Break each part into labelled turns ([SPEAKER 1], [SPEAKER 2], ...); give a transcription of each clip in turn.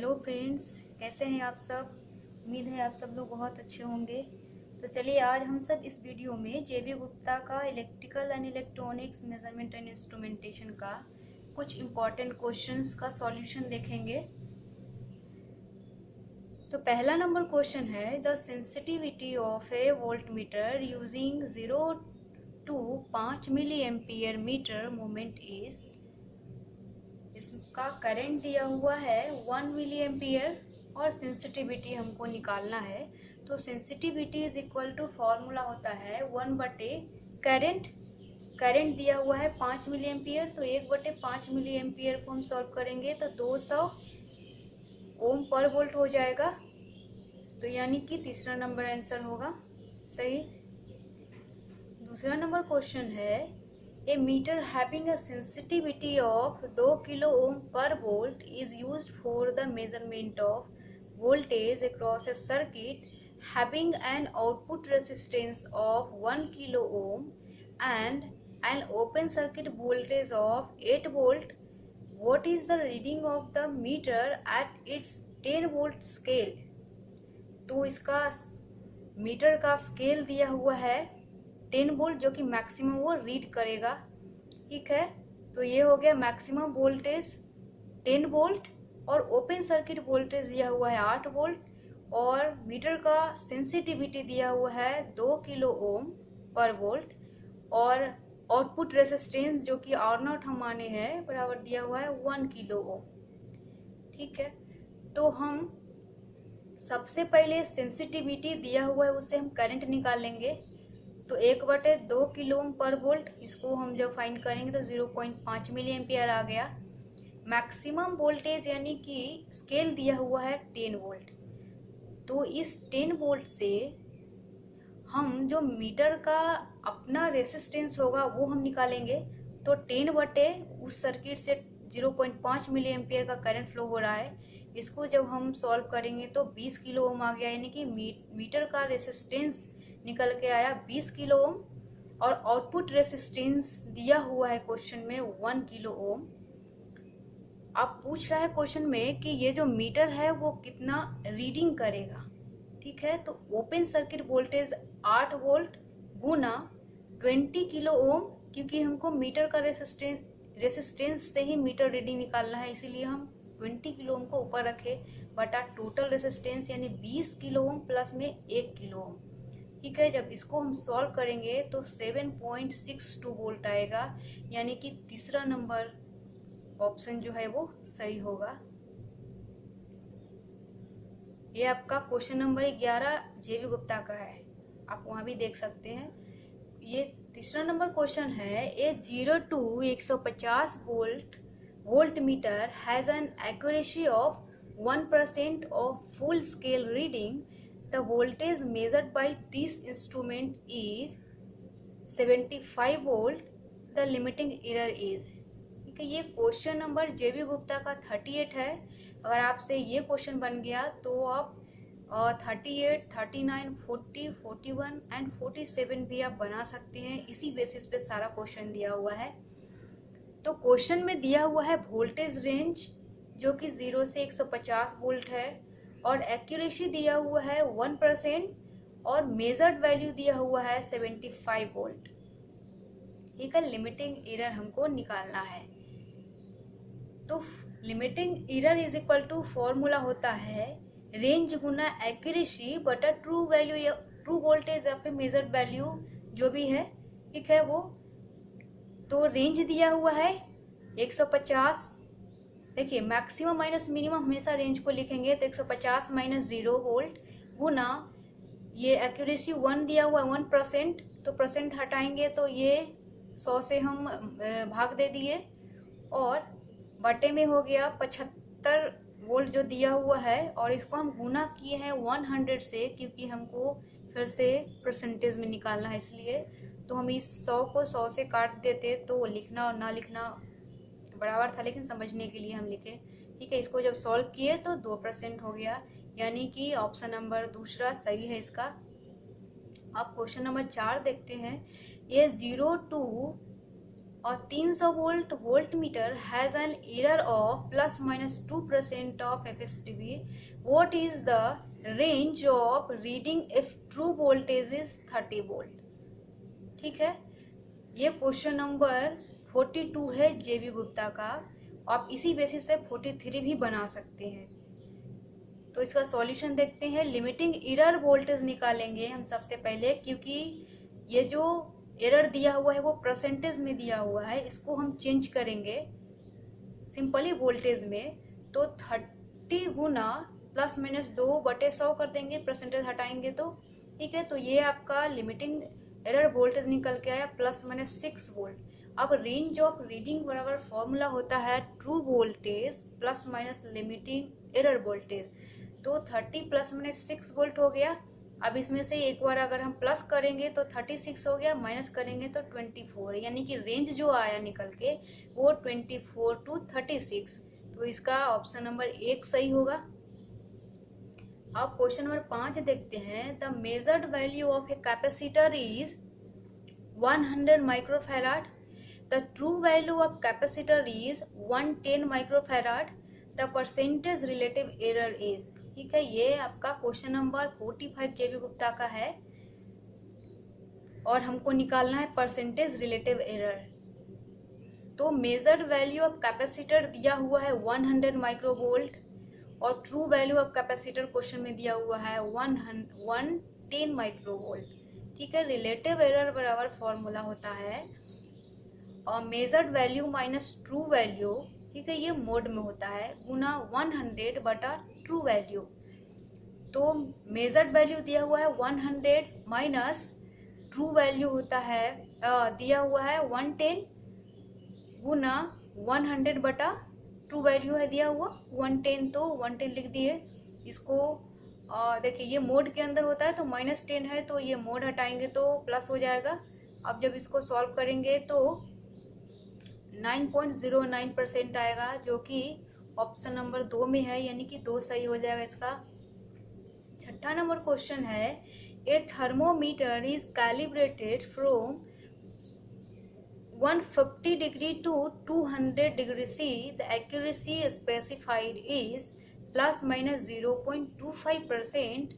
[SPEAKER 1] Hello friends, कैसे हैं आप सब। उम्मीद है आप सब लोग बहुत अच्छे होंगे। तो चलिए आज हम सब इस वीडियो में जेबी गुप्ता का electrical and electronics measurement and instrumentation का कुछ इम्पॉर्टेंट क्वेश्चंस का सॉल्यूशन देखेंगे। तो पहला नंबर क्वेश्चन है, the sensitivity of a voltmeter using 0 to 5 milli ampere meter movement is. इसका करंट दिया हुआ है 1 मिली एम्पियर और सेंसिटिविटी हमको निकालना है। तो sensitivity is equal to formula होता है 1/करंट। करंट दिया हुआ है 5 मिली एम्पियर, तो 1/5 मिली एम्पियर को हम सॉल्व करेंगे तो 200 ओम पर वोल्ट हो जाएगा। तो यानी कि तीसरा नंबर आंसर होगा सही। दूसरा नंबर क्वेश्चन है, A meter having a sensitivity of 2 kilo ohm per volt is used for the measurement of voltage across a circuit having an output resistance of 1 kilo ohm and an open circuit voltage of 8 volt. What is the reading of the meter at its 10 volt scale? तो इसका metre का scale दिया हुआ है 10 volt, जो कि maximum वो read करेगा। ठीक है, तो ये हो गया मैक्सिमम वोल्टेज 10 वोल्ट और ओपन सर्किट वोल्टेज दिया हुआ है 8 वोल्ट और मीटर का सेंसिटिविटी दिया हुआ है 2 किलो ओम पर वोल्ट और आउटपुट रेजिस्टेंस जो कि R0 हम माने हैं बराबर दिया हुआ है 1 किलो ओम। ठीक है, तो हम सबसे पहले सेंसिटिविटी दिया हुआ है उससे हम करंट निकालेंगे। तो 1/2 किलो ओम पर वोल्ट, इसको हम जब फाइंड करेंगे तो 0.5 मिली एम्पियर आ गया। मैक्सिमम वोल्टेज यानी कि स्केल दिया हुआ है 10 वोल्ट, तो इस 10 वोल्ट से हम जो मीटर का अपना रेसिस्टेंस होगा वो हम निकालेंगे। तो 10 बटे उस सर्किट से 0.5 मिली एम्पियर का करंट फ्लो हो रहा है, इसको जब हम सॉल्व करेंगे तो 20 किलो ओम आ गया, यानी कि मीटर का रेसिस्टेंस निकल के आया 20 किलो ओम और आउटपुट रेसिस्टेंस दिया हुआ है क्वेश्चन में 1 किलो ओम। अब पूछ रहा है क्वेश्चन में कि ये जो मीटर है वो कितना रीडिंग करेगा। ठीक है, तो ओपन सर्किट वोल्टेज 8 वोल्ट गुना 20 किलो ओम, क्योंकि हमको मीटर का रेसिस्टेंस से ही मीटर रीडिंग निकालना है, इसीलिए हम 20 किलो ओम को ऊपर रखे बटा टोटल रेसिस्टेंस यानी 20 किलो ओम प्लस में 1 किलो ओम। ठीक है, जब इसको हम सॉल्व करेंगे तो 7.62 वोल्ट आएगा, यानी कि तीसरा नंबर ऑप्शन जो है वो सही होगा। ये आपका क्वेश्चन नंबर 11 जेबी गुप्ता का है, आप वहां भी देख सकते हैं। ये तीसरा नंबर क्वेश्चन है, ए 0 to 150 volt meter has N accuracy of 1% of full scale reading. The voltage measured by this instrument is 75 volt. The limiting error is। ठीक है, ये क्वेश्चन नंबर जेबी गुप्ता का 38 है। अगर आपसे ये क्वेश्चन बन गया तो आप 38, 39, 40, 41 एंड 47 भी आप बना सकते हैं। इसी बेसिस पे सारा क्वेश्चन दिया हुआ है। तो क्वेश्चन में दिया हुआ है वोल्टेज रेंज जो कि 0 से 150 वोल्ट है और एक्यूरेसी दिया हुआ है 1% और मेजर्ड वैल्यू दिया हुआ है 75 वोल्ट। ठीक है, लिमिटिंग एरर हमको निकालना है। तो limiting error is equal to formula होता है रेंज गुना एक्यूरेसी बटा ट्रू वैल्यू या ट्रू वोल्टेज या फिर मेजर्ड वैल्यू जो भी है। ठीक है, वो तो रेंज दिया हुआ है 150। देखिए मैक्सिमम माइनस मिनिमम हमेशा रेंज को लिखेंगे, तो 150 माइनस 0 वोल्ट गुना ये एक्यूरेसी 1 दिया हुआ है 1%, तो परसेंट हटाएंगे तो ये 100 से हम भाग दे दिए और बटे में हो गया 75 वोल्ट जो दिया हुआ है और इसको हम गुना किए हैं 100 से, क्योंकि हमको फिर से परसेंटेज में निकालना है इसलिए। तो हम इस 100 को 100 से काट देते तो लिखना और ना लिखना बराबर था, लेकिन समझने के लिए हम लिखे। ठीक है, इसको जब सॉल्व किए तो 2% हो गया, यानी कि ऑप्शन नंबर दूसरा सही है इसका। अब क्वेश्चन नंबर 4 देखते हैं। ये 0 to और 300 volt volt meter has an error of ±2% of FSDV. What is the range of reading if true voltage is 30 volt. ठीक है, ये क्वेश्चन नंबर 42 है जेबी गुप्ता का। आप इसी बेसिस पे 43 भी बना सकते हैं। तो इसका सॉल्यूशन देखते हैं। लिमिटिंग एरर वोल्टेज निकालेंगे हम सबसे पहले, क्योंकि ये जो एरर दिया हुआ है वो परसेंटेज में दिया हुआ है, इसको हम चेंज करेंगे सिंपली वोल्टेज में। तो 30 गुना ±2/100 कर देंगे, परसेंटेज हटाएंगे तो। ठीक है, तो ये आपका लिमिटिंग एरर वोल्टेज निकल के आया +-6 वोल्ट। अब रेंज ऑफ रीडिंग बराबर फॉर्मूला होता है true voltage plus limiting error voltage. तो 30 +-6 वोल्ट हो गया। अब इसमें से एक बार अगर हम प्लस करेंगे तो 36 हो गया, माइनस करेंगे तो 24, यानी कि रेंज जो आया निकल के वो 24 to 36। तो इसका ऑप्शन नंबर 1 सही होगा। अब क्वेश्चन नंबर 5 देखते हैं। The measured value of a capacitor is 100 microfarad. The true value of capacitor is 110 microfarad. The percentage relative error is. ठीक है, ये आपका क्वेश्चन नंबर 45 जेबी गुप्ता का है और हमको निकालना है परसेंटेज रिलेटिव एरर। तो मेजर्ड वैल्यू ऑफ कैपेसिटर दिया हुआ है 100 माइक्रोवोल्ट और true value of capacitor question में दिया हुआ है 110 माइक्रोवोल्ट। ठीक है, रिलेटिव एरर बराबर फॉर्मूला होता है और measured value minus true value. ठीक है, ये मोड में होता है गुना 100 बटा ट्रू वैल्यू। तो मेजर्ड वैल्यू दिया हुआ है 100 माइनस ट्रू वैल्यू होता है दिया हुआ है 110 गुना 100 बटा ट्रू वैल्यू है दिया हुआ 110, तो 110 लिख दिए। इसको देखिए ये मोड के अंदर होता है तो -10 है, तो ये मोड हटाएंगे तो प्लस हो जाएगा। अब जब इसको सॉल्व करेंगे तो 9.09% आएगा, जो कि ऑप्शन नंबर 2 में है, यानी कि 2 सही हो जाएगा इसका। 6ठा नंबर क्वेश्चन है। A thermometer is calibrated from 150 degree to 200 degree C. The accuracy specified is ±0.25%.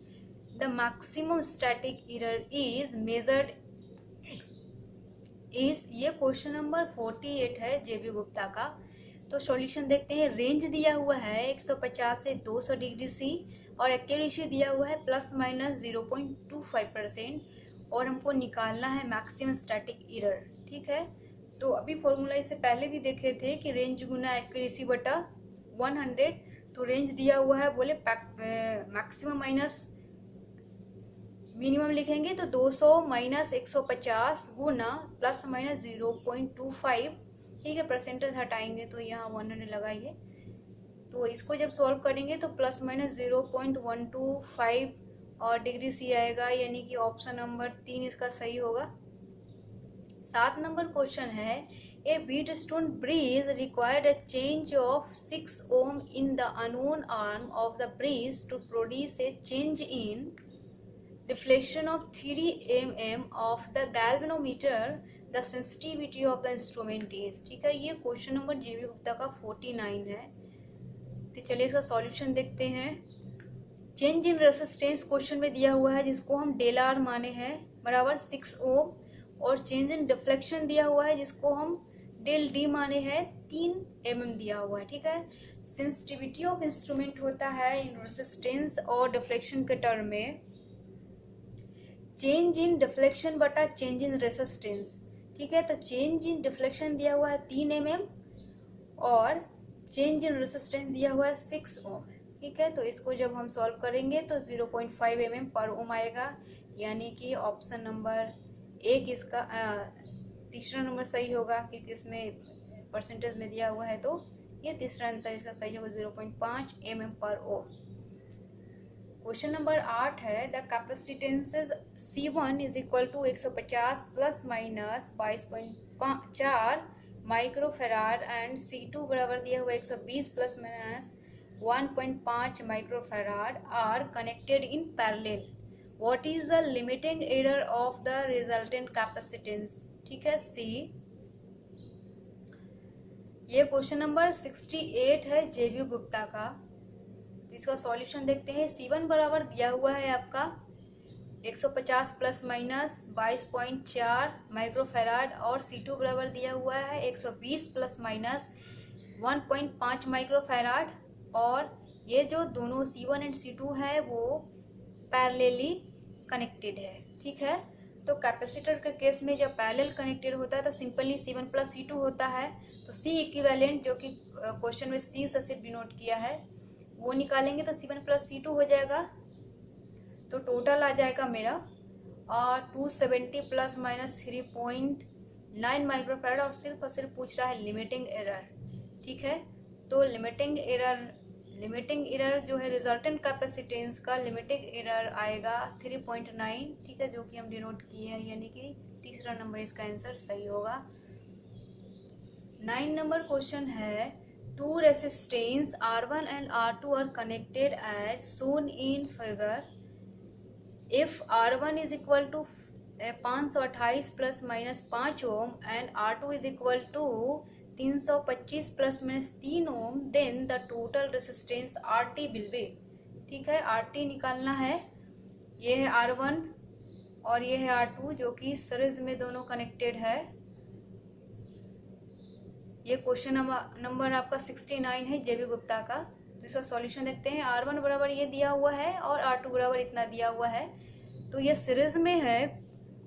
[SPEAKER 1] The maximum static error is measured is। ये क्वेश्चन नंबर 48 है जेबी गुप्ता का। तो सॉल्यूशन देखते हैं। रेंज दिया हुआ है 150 से 200 डिग्री C और एक्यूरेसी दिया हुआ है ±0.25% और हमको निकालना है मैक्सिमम स्टैटिक एरर। ठीक है, तो अभी फॉर्मूला इससे पहले भी देखे थे कि रेंज गुना एक्यूरेसी बटा 100। तो रेंज दिया हुआ है, बोले मैक्सिमम माइनस मिनिमम लिखेंगे तो 200 माइनस 150 गुना ±0.25। ठीक है, परसेंटेज हटाएंगे तो यहाँ 100 लगाइए। तो इसको जब सॉल्व करेंगे तो ±0.125 और डिग्री C आएगा, यानी कि ऑप्शन नंबर 3 इसका सही होगा। 7 नंबर क्वेश्चन है। A Wheatstone bridge required a change of 6 ohm in the unknown arm of the bridge to produce a change in deflection of 3 mm of the galvanometer. The sensitivity of the instrument is। ठीक है, ये question number जेबी गुप्ता का 49 है। तो चलिए इसका solution देखते हैं। चेंज इन रेसिस्टेंस क्वेश्चन में दिया हुआ है, जिसको हम डेल आर माने हैं बराबर 6 ohm, और चेंज इन डिफ्लेक्शन दिया हुआ है जिसको हम डेल डी माने हैं 3 mm दिया हुआ है। ठीक है, सेंसिटिविटी ऑफ इंस्ट्रूमेंट होता है इन रेसिस्टेंस और डिफ्लेक्शन के टर्म में चेंज इन डिफ्लेक्शन बटा चेंज इन रेसिस्टेंस। ठीक है, तो चेंज इन डिफ्लेक्शन दिया हुआ है 3 mm और चेंज इन रेसिस्टेंस दिया हुआ है 6 ohm। ठीक है, तो इसको जब हम सॉल्व करेंगे तो 0.5 mm पर ओम आएगा, यानी कि ऑप्शन नंबर 1 इसका तीसरा नंबर सही होगा, क्योंकि इसमें परसेंटेज में दिया हुआ है। तो ये तीसरा आंसर इसका सही होगा 0.5 mm पर ओम। क्वेश्चन नंबर 8 है। The capacitances C1 is equal to 150 plus minus 22.4 microfarad and C2 बराबर दिया हुआ 120 plus minus 1.5 microfarad are connected in parallel. What is the limiting error of the resultant capacitance. ठीक है, C। ये question number 68 है जेबी गुप्ता का। तो इसका सॉल्यूशन देखते हैं। C1 बराबर दिया हुआ है आपका 150 प्लस माइनस 22.4 माइक्रोफेराड और C2 बराबर दिया हुआ है 120 प्लस माइनस 1.5 माइक्रोफेराड। और ये जो दोनों C1 एंड C2 है वो पैरेलली कनेक्टेड है। ठीक है, तो कैपेसिटर के केस में जब पैरेलल कनेक्टेड होता है तो सिंपली C1 प्लस C2 होता है। तो C इक्विवेलेंट जो कि क्वेश्चन में C से सिर्फ डिनोट किया है वो निकालेंगे तो C1 प्लस C2 हो जाएगा। तो टोटल आ जाएगा मेरा और 270 प्लस माइनस 3.9 माइक्रोफैराड और सिर्फ पूछ रहा है लिमिटिंग एरर। ठीक है, तो लिमिटिंग एरर जो है रिजल्टेंट कैपेसिटेंस का लिमिटिंग एरर आएगा 3.9। ठीक है, जो कि हम डिनोट किए हैं, यानी कि तीसरा नंबर इसका आंसर सही होगा। 9 नंबर क्वेश्चन है two resistance R1 and R2 are connected as shown in figure. If R1 is equal to 528 plus minus 5 ohm and R2 is equal to 325 plus minus 3 ohm then the total resistance RT will be. ठीक है, RT निकालना है। ये है R1 और ये है R2 जो कि सीरीज में दोनों कनेक्टेड है। ये क्वेश्चन नंबर आपका 69 है जेबी गुप्ता का। तो इसका सॉल्यूशन देखते हैं। R1 बराबर ये दिया हुआ है और R2 बराबर इतना दिया हुआ है। तो ये सीरीज में है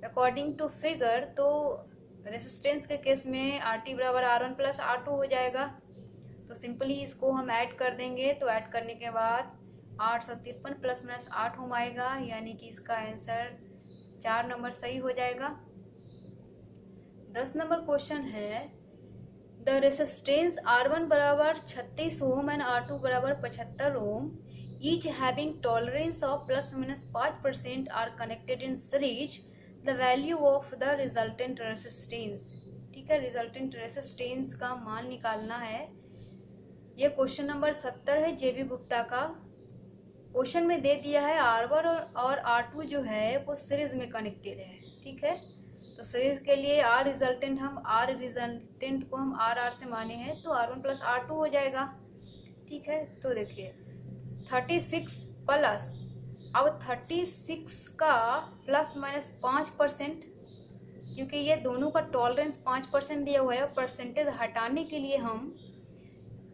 [SPEAKER 1] अकॉर्डिंग टू फिगर। तो रेसिस्टेंस के केस में RT बराबर R1 प्लस R2 हो जाएगा। तो सिंपली इसको हम ऐड कर देंगे। तो ऐड करने के बाद 853 प्लस माइनस 8 ओम आएगा, यानी कि इसका आंसर 4 नंबर सही हो जाएगा। 10 नंबर क्वेश्चन है द रेसिस्टेंस R1 बराबर 36 ओम एंड R2 बराबर 75 ओम each having tolerance of plus minus 5% are connected in series. The value of the resultant resistance। ठीक है, रिजल्टेंट रेसिस्टेंस का मान निकालना है। ये क्वेश्चन नंबर 70 है जेबी गुप्ता का। क्वेश्चन में दे दिया है R1 और R2 जो है वो सीरीज में कनेक्टेड है। ठीक है, तो सीरीज के लिए R रिजल्टेंट को हम R से माने हैं तो R1 प्लस R2 हो जाएगा। ठीक है, तो देखिए 36 प्लस, अब 36 का प्लस माइनस 5%, क्योंकि ये दोनों का टॉलरेंस 5% दिया हुआ है। परसेंटेज हटाने के लिए हम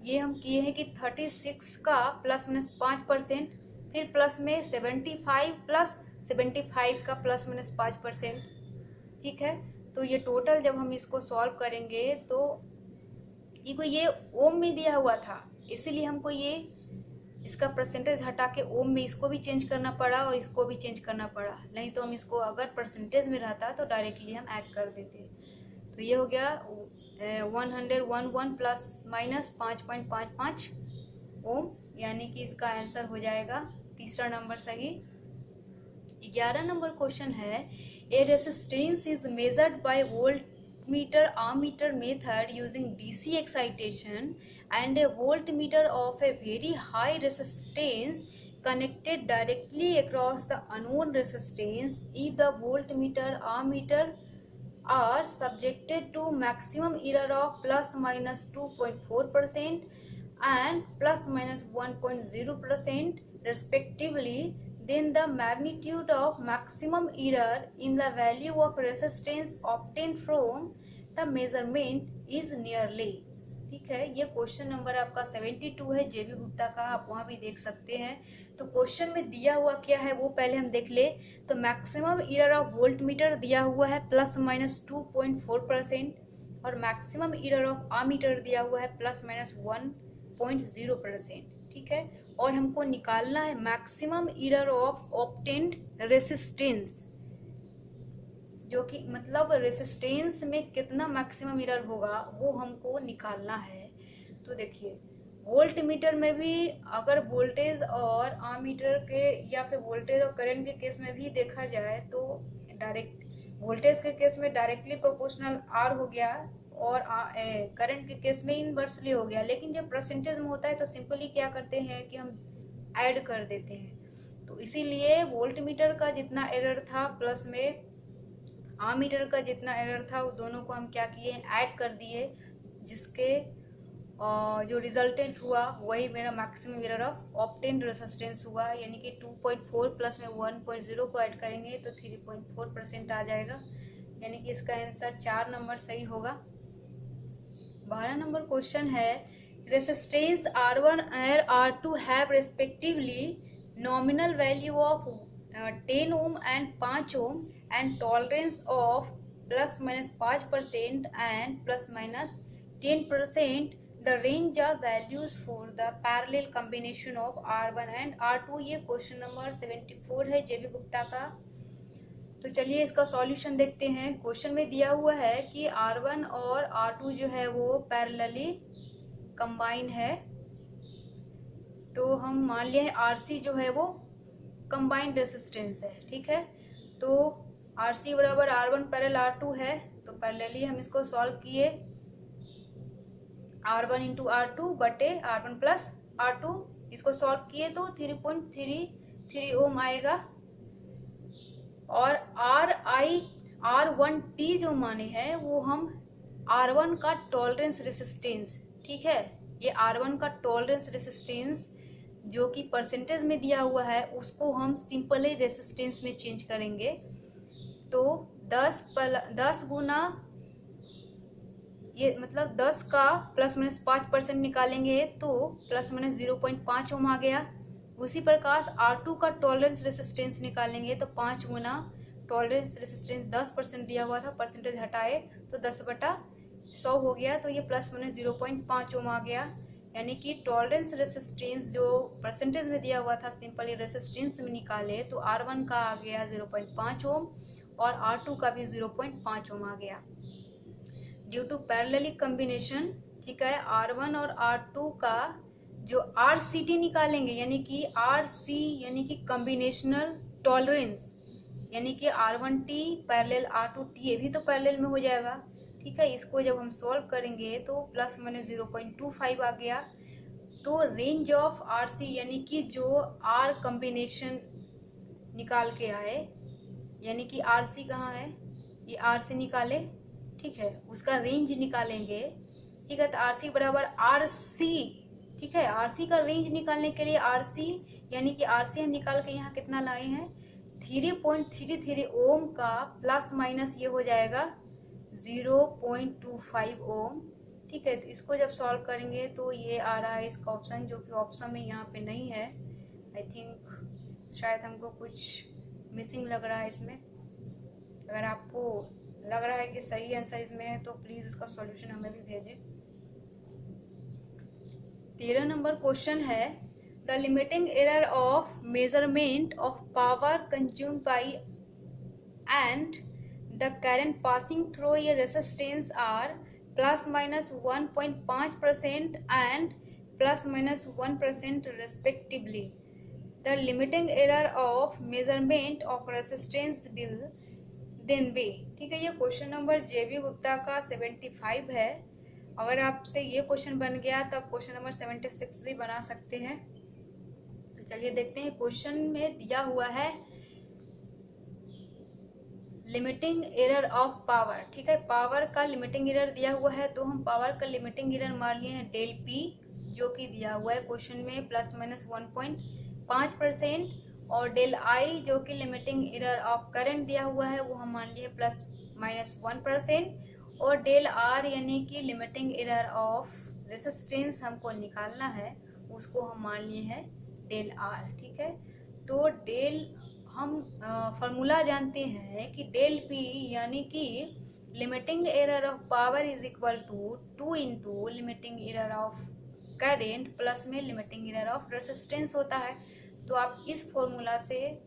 [SPEAKER 1] किए हैं कि 36 का प्लस माइनस 5%, फिर प्लस में 75 प्लस 75 का प्लस माइनस 5%। ठीक है, तो ये टोटल जब हम इसको सॉल्व करेंगे तो ये ओम में दिया हुआ था, इसीलिए हमको ये इसका परसेंटेज हटा के ओम में इसको भी चेंज करना पड़ा और इसको भी चेंज करना पड़ा। नहीं तो हम इसको अगर परसेंटेज में रहता तो डायरेक्टली हम ऐड कर देते। तो ये हो गया 111 प्लस माइनस 5.55 ओम, यानी कि इसका आंसर हो जाएगा तीसरा नंबर सही। 11 नंबर क्वेश्चन है ए resistance is measured by voltmeter ammeter method using DC excitation and a voltmeter of a very high resistance connected directly across the unknown resistance. If the voltmeter ammeter are subjected to maximum error of plus minus 2.4% and plus minus 1.0% respectively, then the magnitude of maximum error in the value of resistance obtained from the measurement is nearly। ठीक है, ये question number आपका 72 है जेबी गुप्ता का, आप वहाँ भी देख सकते हैं। तो क्वेश्चन में दिया हुआ क्या है वो पहले हम देख ले। तो मैक्सिमम एरर ऑफ वोल्टमीटर दिया हुआ है प्लस माइनस 2.4% और मैक्सिमम एरर ऑफ आमीटर दिया हुआ है प्लस माइनस 1.0%। ठीक है, और हमको निकालना है maximum error of obtained resistance, जो कि मतलब रेसिस्टेंस में कितना मैक्सिमम एरर होगा वो हमको निकालना है। तो देखिए वोल्टमीटर में भी अगर वोल्टेज और आमीटर के या फिर वोल्टेज और करंट के केस में भी देखा जाए तो डायरेक्ट वोल्टेज के केस में डायरेक्टली प्रोपोर्शनल आर हो गया और करंट के केस में इनवर्सली हो गया। लेकिन जब परसेंटेज में होता है तो सिंपली क्या करते हैं कि हम ऐड कर देते हैं। तो इसीलिए वोल्टमीटर का जितना एरर था प्लस में आमीटर का जितना एरर था वो दोनों को हम क्या किए ऐड कर दिए, जिसके जो रिजल्टेंट हुआ वही मेरा maximum error of obtained resistance हुआ, यानी कि 2.4 प्लस में 1.0 को ऐड करेंगे तो 3.4% आ जाएगा, यानी कि इसका आंसर 4 नंबर सही होगा। 12 नंबर क्वेश्चन है रेसिस्टेंस R1 और R2 have respectively nominal value of 10 ohm and 5 ohm and tolerance of plus minus 5% and plus minus 10%, the range of values for the parallel combination of R1 and R2। ये question number 74 है जेबी गुप्ता का। तो चलिए इसका solution देखते हैं। Question में दिया हुआ है कि R1 और R2 जो है वो पैरेलली कंबाइन है, तो हम मान लिए RC जो है वो कंबाइंड रेसिस्टेंस है, ठीक है। तो RC बराबर R1 पैरेलल R2 है, तो पैरेलली हम इसको सॉल्व किए, R1 इंटू R2 बटे R1 प्लस R2, इसको सॉल्व किए तो 3.33 ओम आएगा। और R1T जो माने हैं वो हम R1 का टॉलरेंस रेसिस्टेंस, ठीक है, ये R1 का टॉलरेंस रेसिस्टेंस जो कि परसेंटेज में दिया हुआ है उसको हम सिंपली रेसिस्टेंस में चेंज करेंगे। तो 10 गुना ये मतलब 10 का प्लस माइनस 5% निकालेंगे तो प्लस माइनस 0.5 ओम आ गया। उसी प्रकार R2 का टॉलरेंस रेसिस्टेंस निकालेंगे तो 5 गुना टॉलरेंस रेसिस्टेंस 10% दिया हुआ था, परसेंटेज हटाए तो 10/100 हो गया, तो ये प्लस माइनस 0.5 ओम आ गया। यानी कि टॉलरेंस रेसिस्टेंस जो परसेंटेज में दिया हुआ था सिंपली रेसिस्टेंस में निकाले तो R1 का आ गया 0.5 ओम और R2 का भी 0.5 ओम आ गया। ड्यू टू पैरेलली कॉम्बिनेशन, ठीक है, R1 और R2 का जो RCT निकालेंगे, यानी कि RC यानी कि कॉम्बिनेशनल टॉलरेंस, यानी कि R1T पैरेलल R2T, ये भी तो पैरेलल में हो जाएगा, ठीक है। इसको जब हम सॉल्व करेंगे तो प्लस माइनस 0.25 आ गया। तो रेंज ऑफ RC यानी कि जो R कॉम्बिनेशन निकाल के आए, यानी कि RC कहाँ है, ये RC निकाले, ठीक है, उसका रेंज निकालेंगे, ठीक है। तो RC बराबर RC, ठीक है, RC का रेंज निकालने के लिए RC यानी कि RC हम निकाल के यहाँ कितना लाए हैं 3.33 ओम का प्लस माइनस ये हो जाएगा 0.25 ओम, ठीक है। तो इसको जब सॉल्व करेंगे तो ये आ रहा है इसका ऑप्शन, जो कि ऑप्शन में यहाँ पे नहीं है। आई थिंक शायद हमको कुछ मिसिंग लग रहा है इसमें। अगर आपको लग रहा है कि सही आंसर इसमें है तो प्लीज़ इसका सॉल्यूशन हमें भी भेजें। 13 नंबर क्वेश्चन है the limiting error of measurement of power consumed by and the current passing through a resistance R plus minus 1.5% and plus minus 1% respectively. The limiting error of measurement of resistance will then be, ठीक है। ये question number जेबी गुप्ता का 75 है। अगर आपसे ये question बन गया तो आप क्वेश्चन नंबर 76 भी बना सकते हैं। तो चलिए देखते हैं। क्वेश्चन में दिया हुआ है लिमिटिंग एरर ऑफ पावर, ठीक है, पावर का लिमिटिंग एरर दिया हुआ है, तो हम पावर का लिमिटिंग एरर मान लिए हैं डेल पी, जो कि दिया हुआ है क्वेश्चन में प्लस माइनस 1.5%, और डेल आई जो कि लिमिटिंग एरर ऑफ करंट दिया हुआ है वो हम मान लिए प्लस माइनस 1%, और डेल आर यानी कि लिमिटिंग एरर ऑफ रेसिस्टेंस हमको निकालना है, उसको हम मान लिए हैं डेल आर, ठीक है। तो डेल हम फॉर्मूला जानते हैं कि डेल पी यानी कि limiting error of power is equal to 2 into limiting error of current plus में लिमिटिंग एरर ऑफ रेसिस्टेंस होता है। तो आप इस फॉर्मूला से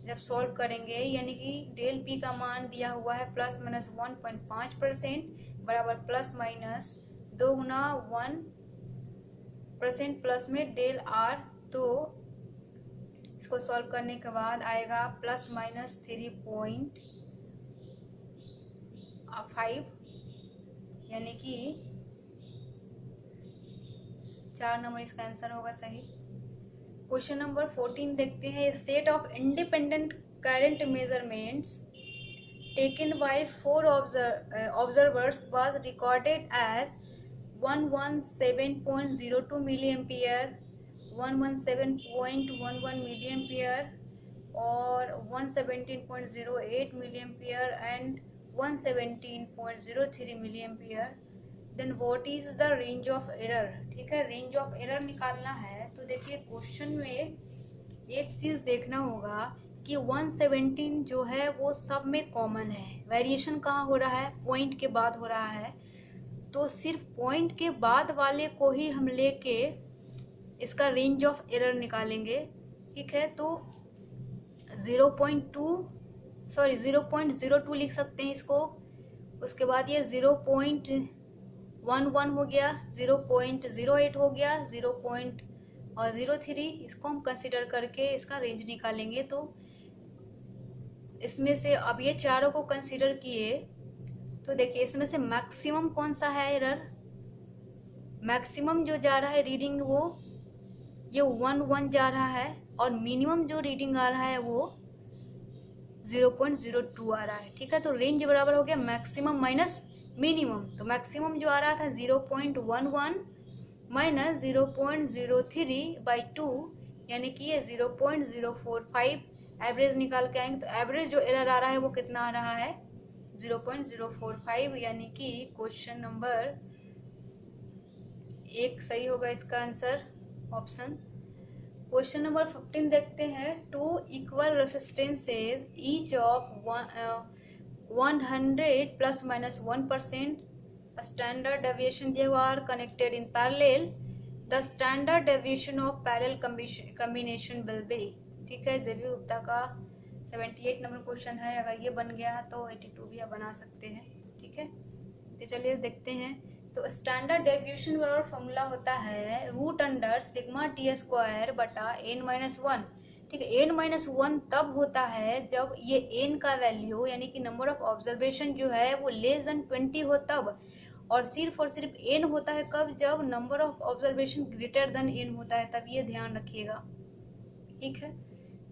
[SPEAKER 1] जब सॉल्व करेंगे, यानी कि डेल पी का मान दिया हुआ है प्लस माइनस 1.5% बराबर प्लस माइनस 2 गुना 1% प्लस में डेल आर, तो इसको सॉल्व करने के बाद आएगा प्लस माइनस 3.5, यानी कि 4 नंबर इसका आंसर होगा सही। क्वेश्चन नंबर 14 देखते हैं। Set of independent current measurements taken by 4 observers was recorded as 117.02 milli ampere, 117.11 milli ampere और 117.08 milli ampere and 117.03 milli ampere. Then what is the range of error. ठीक है, range of error निकालना है तो देखिए question में एक चीज देखना होगा कि 117 जो है वो सब में कॉमन है। वेरिएशन कहाँ हो रहा है, पॉइंट के बाद हो रहा है, तो सिर्फ पॉइंट के बाद वाले को ही हम लेके इसका रेंज ऑफ एरर निकालेंगे। ठीक है, तो 0.02 लिख सकते हैं इसको। उसके बाद ये 0.11 हो गया, 0.08 हो गया, 0.03, इसको हम कंसिडर करके इसका रेंज निकालेंगे। तो इसमें से अब ये चारों को कंसिडर किए तो देखिए इसमें से मैक्सिमम कौन सा है एरर। मैक्सिमम जो जा रहा है रीडिंग वो ये 1 जा रहा है और मिनिमम जो रीडिंग आ रहा है वो 0.02 आ रहा है। ठीक है, तो रेंज बराबर हो गया मैक्सिमम माइनस मिनिमम। तो मैक्सिमम जो आ रहा था 0.11 माइनस 0.03/2 यानी कि ये 0.045 एवरेज निकाल के आएंगे। तो एवरेज जो एरर आ रहा है वो कितना आ रहा है 0.045, यानी कि क्वेश्चन नंबर 1 सही होगा इसका आंसर, ऑप्शन। क्वेश्चन नंबर 15 देखते हैं। 2 equal resistances each of 100 ±1% standard deviation दिया हुआ are connected in parallel, the standard deviation of parallel combination will be. ठीक है, देवी गुप्ता का 78 नंबर क्वेश्चन है। अगर ये बन गया तो 82 भी आप बना सकते हैं। ठीक है, तो चलिए देखते हैं। तो स्टैंडर्ड डेविएशन बराबर फॉर्मूला होता है √(σ_t² बटा n-1। ठीक है, n-1 तब होता है जब ये n का वैल्यू यानी कि नंबर ऑफ ऑब्जर्वेशन जो है वो लेस देन 20 हो तब, और सिर्फ n होता है कब, जब number of observation greater than n होता है, तब ये ध्यान रखिएगा। ठीक है,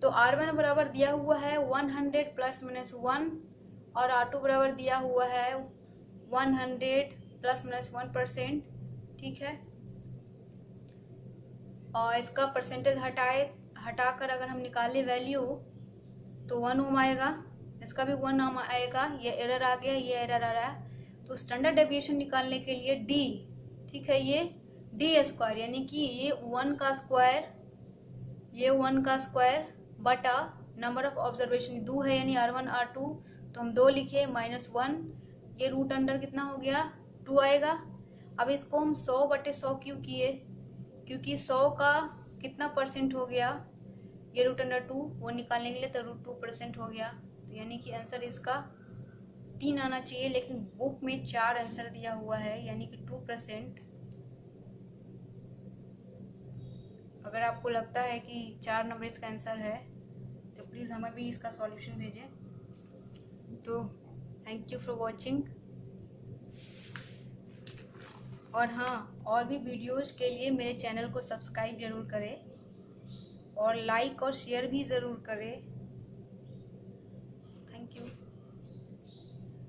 [SPEAKER 1] तो R1 बराबर दिया हुआ है 100 ±1 और R2 बराबर दिया हुआ है 100 ±1%। ठीक है, और इसका परसेंटेज हटाकर अगर हम निकाले वैल्यू तो 1 ओम आएगा, इसका भी 1 ओम आएगा। ये एरर आ गया, ये एरर आ रहा है। तो स्टैंडर्ड डेविएशन निकालने के लिए d, ठीक है, ये d² यानी कि ये 1 का स्क्वायर, ये 1 का स्क्वायर बटा नंबर ऑफ ऑब्जर्वेशन 2 है यानी R1 R2, तो हम 2 लिखे -1, ये रूट अंडर कितना हो गया 2 आएगा। अब इसको हम 100/100 क्यों किए, क्योंकि 100 का कितना परसेंट हो गया, ये √2 वो निकालने के लिए तो √2% हो गया। तो यानी कि आंसर इसका 3 आना चाहिए, लेकिन बुक में 4 आंसर दिया हुआ है यानी कि 2%। अगर आपको लगता है कि 4 नंबर इसका आंसर है तो प्लीज़ हमें भी इसका सॉल्यूशन भेजें। तो थैंक यू फॉर वॉचिंग। और हाँ, और भी वीडियोज़ के लिए मेरे चैनल को सब्सक्राइब ज़रूर करें और लाइक और शेयर भी ज़रूर करें।